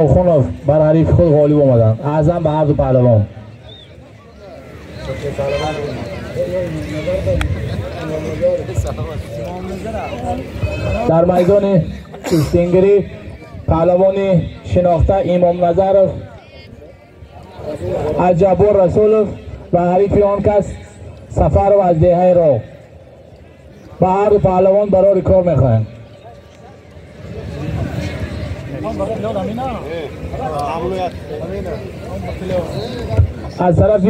خونوف بر حریف خود غالب آمدند. اعظم به هر دو پهلوان. در میدان استینگری پهلوان شناخته امام نظرov از جبور رسولov و حریف آن کس سفرov از دهه راه. به هر دو پهلوان برای کار میخواهند. از طرف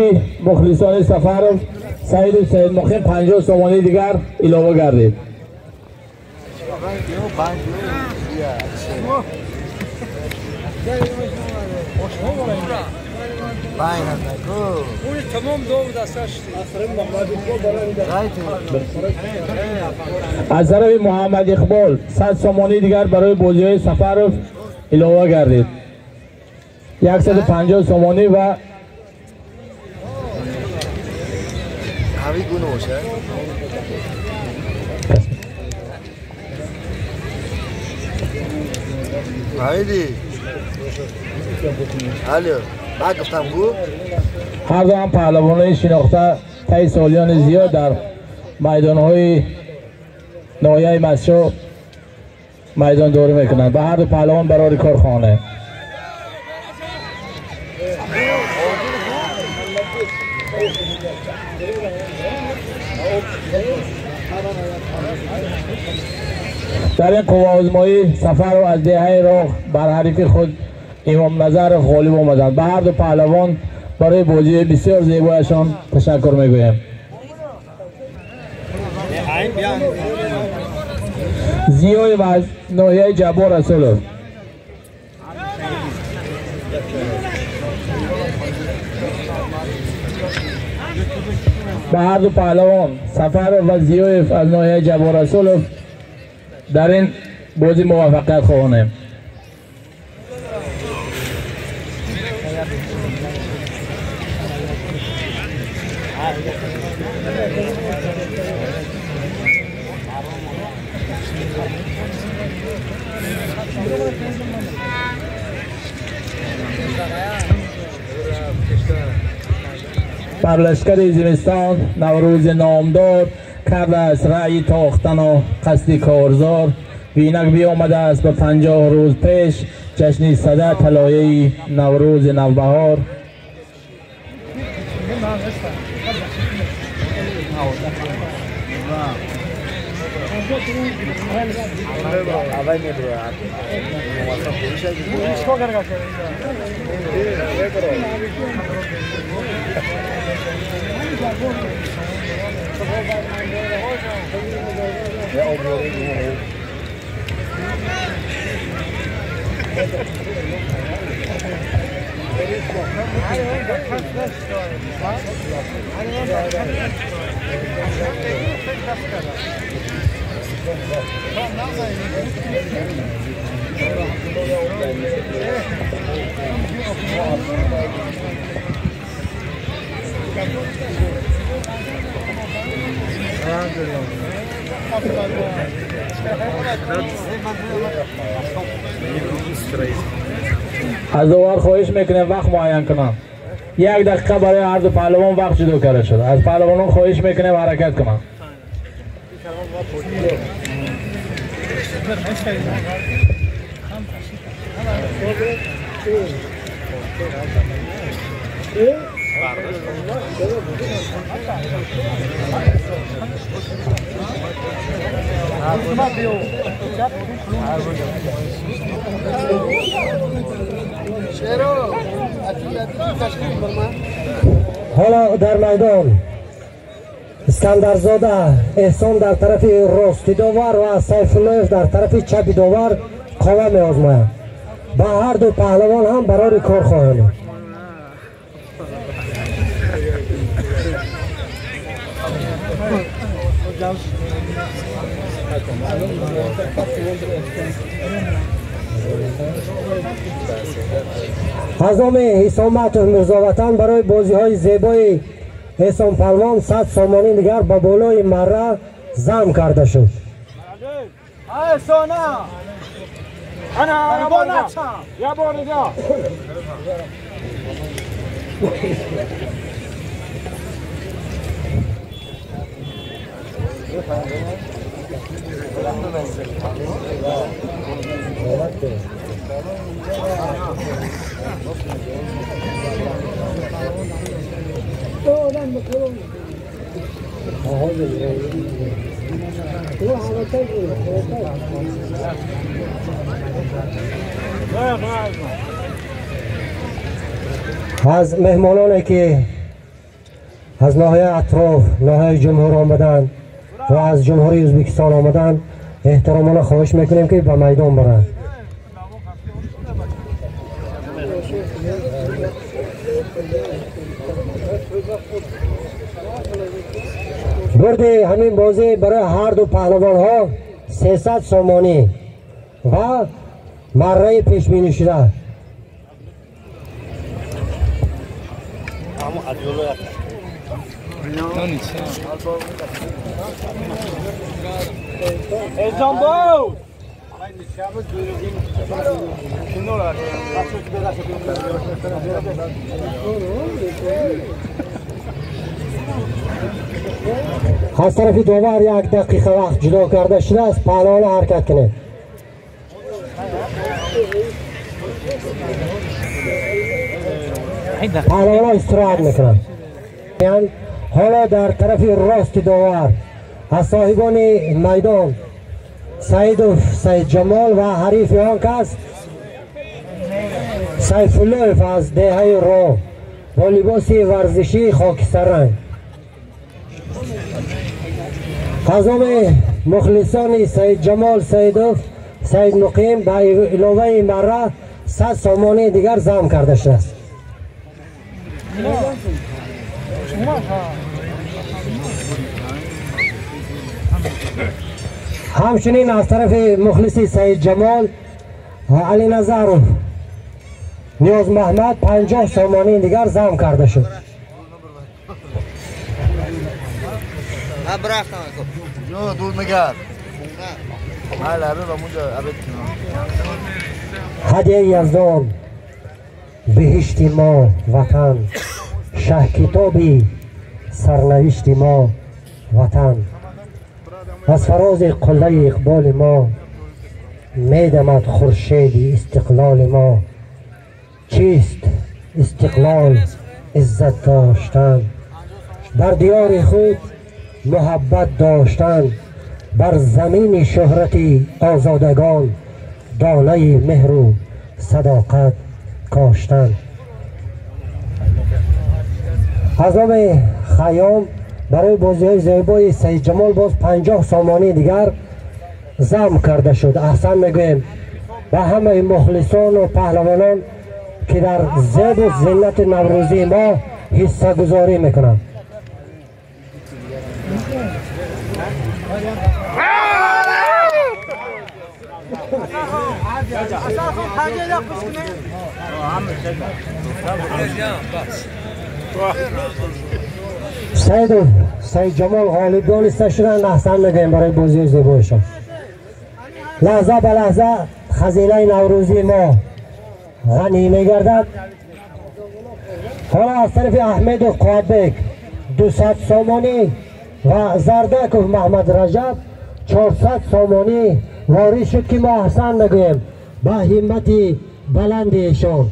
مخلصان سفرov سعید و سعید مقیم 50 سومانی دیگر علاوه گردید. از طرف محمد اقبال 100 سومانی دیگر برای بازی سفرov علاوه گردید. 150 سومانی و هر دو هم پهلوانان شناخته طی سالیان زیاد در میدانهای ناحیه مسجد میدان داری میکنند. به هر دو پهلوان برای کارخانه. در این قوه آزمایی سفر و از دهه راه بر حریف خود امام نظر غالب آمدند. به هر دو پهلوان برای بازی بسیار زیبایشان تشکر میگویم. زیای و از ناحیه جبور رسولov به هر دو پهلوان سفر و زیای از ناحیه جبور رسولov در این بازی موفقیت خواهانیم. بر لشکر زمستان نوروز نامدار کرده است رأی تاختن و قصد کارزار. وینک بیامده است به 50 روز پیش جشن صده طلایه نوروز نوبهار. از دوار خواهش میکنه وقت معین کنن. 1 دقیقه برای هر دو پهلوان وقت جدا کرده شده. از پهلوانان خواهش میکنه حرکت کنن. حالا در میدان اسکندرزاده احسان در طرف راستی داور و سیفالله در طرف چپ داور قوه می آزمایند. با هر دو پهلوان هم برای کار خواهند. حضام حسامت و مرزاوطن برای بازی های زیبای حسام پهلوان 100 سامانی دیگر با بالای مره زم کرده شد. از مهمانانی که از ناحیه اطراف ناحیه جمهور آمدن و از جمهوری ازبکستان آمدن احترامانه خواهش میکنیم که به میدان برن. برد همین بازی برای هر دو پهلوان ها 300 سامانی و مره پیش بینی شده. از طرفی داور 1 دقیقه وقت جدا کرده شده است. پهلوان حرکت کنه. پهلوان استراحت میکنن. حالا در طرف راست داور از صاحبان میدان سید جمال و حریف آن کس سیف الله از دهه را با لباس ورزشی خاکستر رنگ. از نام مخلصان سید جمال سید مقیم به علاوه مره 100 سامانی دیگر ضم کرده شده است. همچنین از طرف مخلصی سید جمال علی نظر نیاز محمد 50 سامانی دیگر ضم کرده شد. دور نگرد هدیه یزدان بهشت ما وطن، شه کتابی سرنوشت ما وطن. از فراز قله اقبال ما میدمد خورشید استقلال ما. چیست استقلال عزت داشتن، بر دیار خود محبت داشتن، بر زمین شهرتی آزادگان دانه مهر و صداقت کاشتن. از نام خیام برای بازی زیبای سید جمال باز 50 سامانی دیگر ضم کرده شد. احسن میگویم به همه مخلصان و پهلوانان که در زیب و زینت نوروزی ما حصه گذاری میکنند. سید جمال غالب دانسته شدن. احسن میگویم برای بازی زیبایشان. لحظه به لحظه خزینه نوروزی ما غنی میگردد. حالا از طرف احمد و قادبک 200 سامانی و زردک و محمد رجب 400 سامانی وارد شد که ما احسن میگویم به همت بلند ایشان.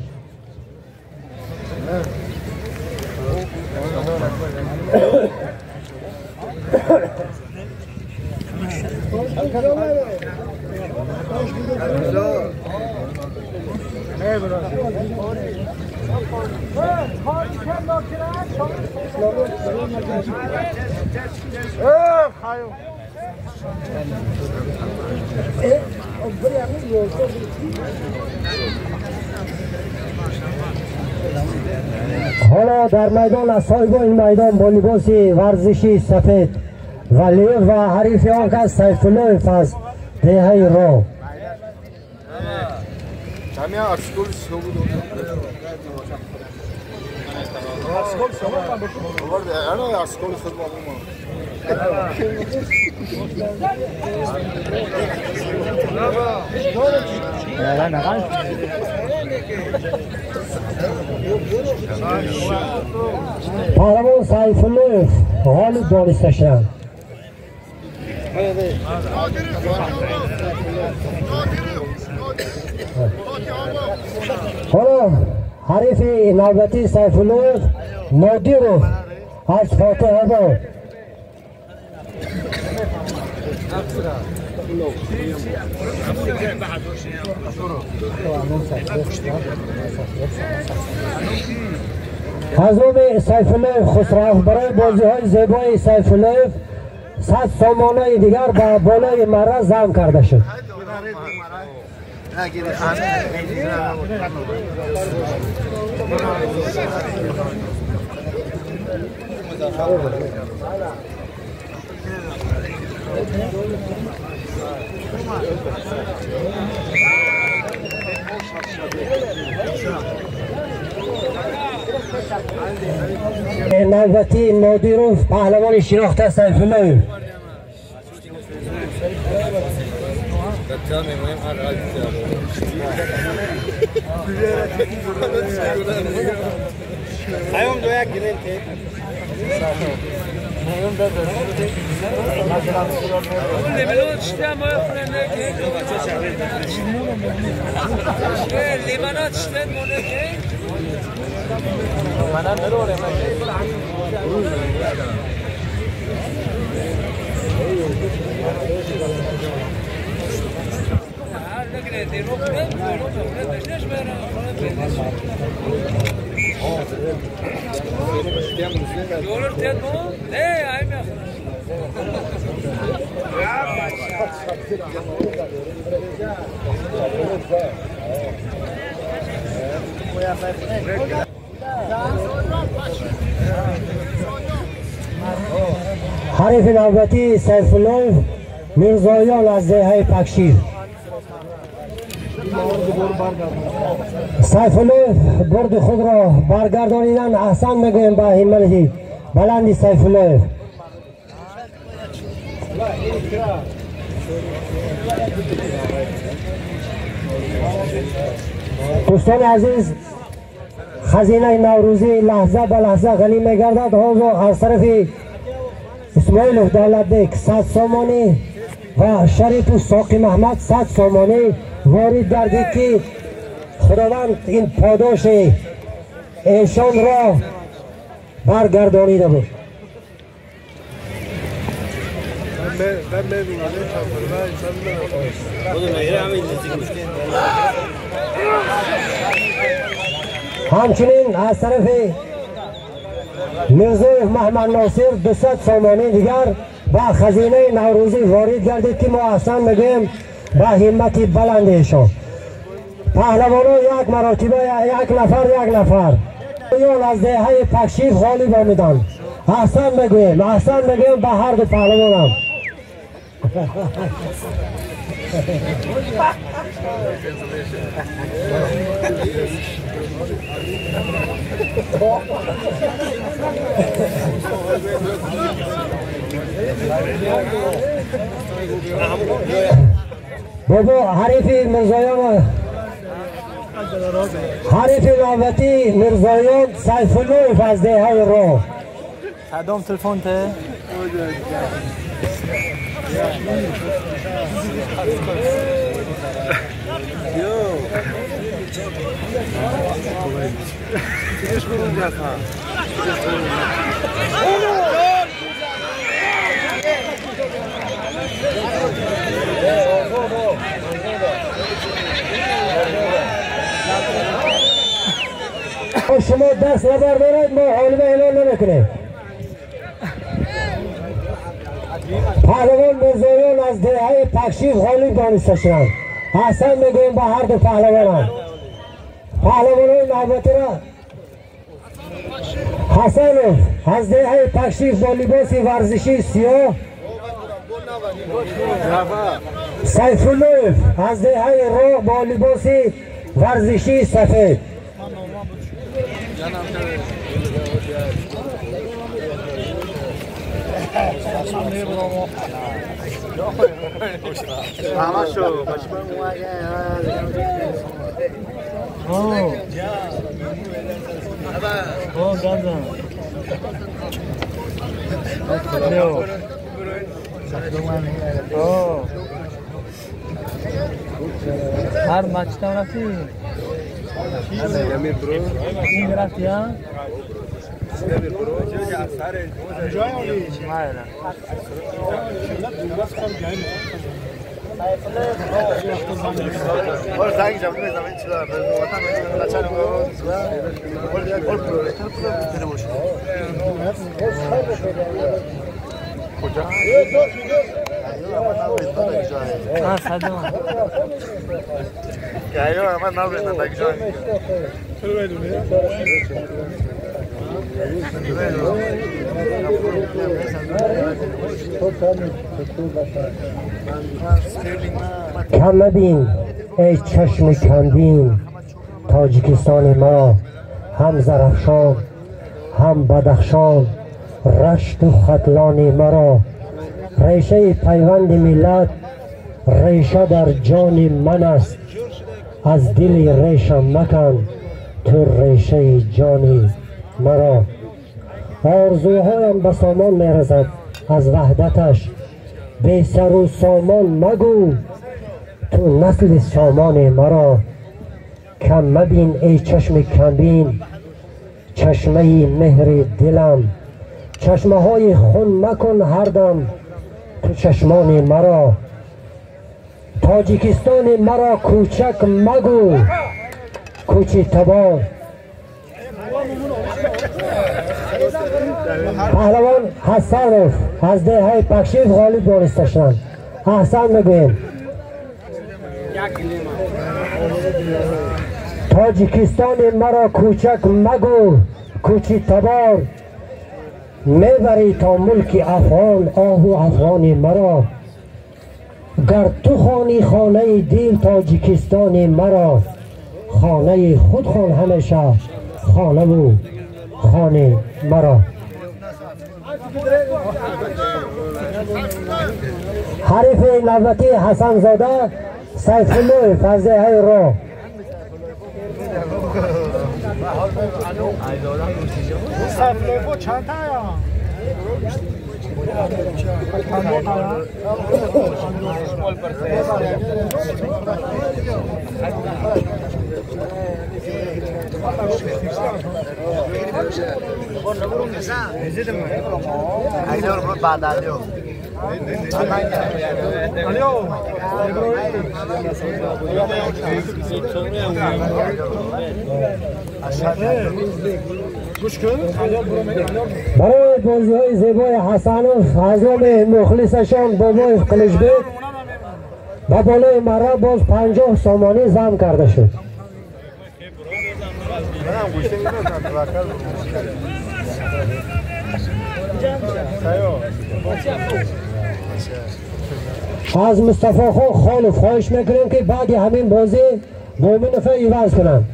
حالا در میدان از صاحب این میدان با لباس ورزشی سفید و حریف آن که سیف الله از دهه را پهلوان سیفالله غالب دانسته شدند. حالا حریف نوبتی سیفالله نادیرو از فاتحه داد. حضرت سیفالله خسرو برای بازی های زیبای سیفالله 100 سامانه دیگر به بالای مره ضم کرده شد. نوبتی نادیروف پهلوان شناخته سیفالله Ayom doya giren tek. Ayom da da. Ne bileyim işte ama frene tek. Limonat işte mone tek. Bana ne oluyor lan? حریف نوبتی سیفالله میرزایان از دهه پکشیر. سیفالله برد خود را برگردانیدن احسن میگویم به همت بلند سیفالله. دوستان عزیز، خزینه نوروزی لحظه به لحظه غنی میگردد. از طرف اسماعیل دولت بیگ 100 سامانی و شریف ساقی محمد 100 سامانی وارد گردید که خداوند این پاداش ایشان را برگردانیده بود. همچنین از طرف میرزای محمد ناصر 200 سامانی دیگر با خزینه نوروزی وارد گردید که ما اصلا میگویم با همت بلند ایشان. پهلوانان یک مراتبه یک نفر یا از دهه پکشیر غالب آمدند. احسن میگویم به هر دو پهلوانم. بابا حریف میرزایان حریف نوبتی میرزایان سیفالله از دهه رو صدام تلفن ته شما دست نبردارید ما عالمه اعلان نمیکنیم. پهلوان میرزایان از دهه پکشیر غالب دانسته شدند. احسن میگویم به هر دو پهلوانان. پهلوانان نوبتی را حسنوف از دهه پکشیر با لباس ورزشی سیاه، سیفالله از دهه رو با لباس ورزشی سفید. هر مچ رفتی این رفتی ها کم مبین ای چشم کمبین تاجیکستان ما، هم زرفشان هم بدخشان رشت و خطلان مرا. ریشه پیوند ملت ریشه در جان من است، از دل ریشم مکن تو ریشه جان مرا. آرزوهایم به سامان میرسد از وحدتش، بی سر و سامان مگو تو نسل سامان مرا. کم مبین ای چشم کمبین چشمه مهر دلم، چشمه های خون مکن هر دم تو چشمان مرا. تاجیکستان مرا کوچک مگو کوچی تبار. پهلوان حسنوف از دهه پکشیف غالب دانسته شدند. احسن میگویم. تاجیکستان مرا کوچک مگو کوچی تبار، میبری تا ملک افغان آه و افغان مرا. گر تو خانی خانه دل تاجیکستان مرا، خانه خود خان همیشه خانه و خانه مرا. حریف نوبتی حسن زاده سیف الله فضله را. برای بازی‌های زیبای حسنوف اعضای مخلصشان بابای قلیچ‌بک با بالای مره باز 50 سامانی ضم کرده شد. از مصطفی خالف خواهش میکنیم که بعد همین بازی مومنوف ایواز کنند.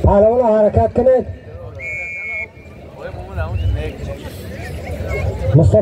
پهلوان حرکت کنید. مصطفی